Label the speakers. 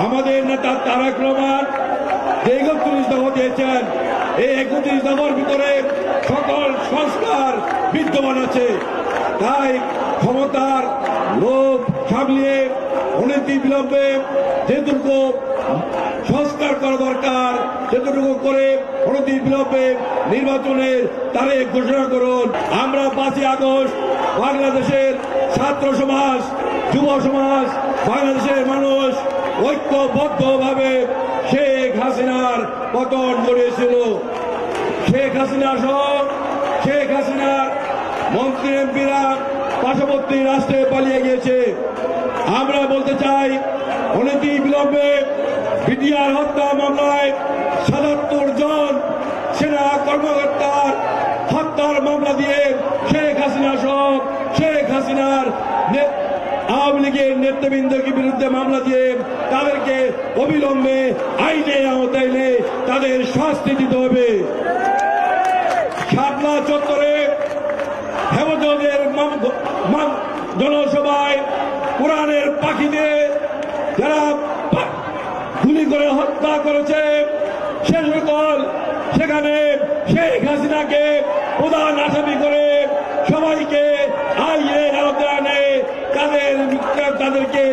Speaker 1: আমাদের নেতা তারেক রহমান যে 31 দফা দিয়েছেন, এই 31 দফার ভিতরে সকল সংস্কার বিদ্যমান আছে। তাই ক্ষমতার লোভ সামলিয়ে অনতি বিলম্বে যেটুকু সংস্কার করা দরকার সেটুকু করে অনতি বিলম্বে নির্বাচনের তারিখ ঘোষণা করুন। আমরা 5ই আগস্ট বাংলাদেশের ছাত্র সমাজ, যুব সমাজ, বাংলাদেশের মানুষ ঐক্যবদ্ধভাবে শেখ হাসিনার পতন করেছিল। শেখ হাসিনা সহ শেখ হাসিনার মন্ত্রী এমপিরা পার্শ্ববর্তী রাষ্ট্রে পালিয়ে গিয়েছে। আমরা বলতে চাই, অনতি বিলম্বে বিডিআর হত্যা মামলায় ৭৭ জন সেনা কর্মকর্তার হত্যার মামলা দিয়ে শেখ হাসিনা সহ শেখ হাসিনার আওয়ামী লীগের নেতৃবৃন্দকে বিরুদ্ধে মামলা দিয়ে তাদেরকে অবিলম্বে আইনের আওতায় এনে তাদের শাস্তি দিতে হবে। শাপলা চত্বরে হেফাজতের জনসভায় কোরআনের পাখিদের যারা গুলি করে হত্যা করেছে সে সকল সেখানে শেখ হাসিনাকে প্রধান আসামি করে সবাইকে আইনের আওতায় আনে তাদেরকে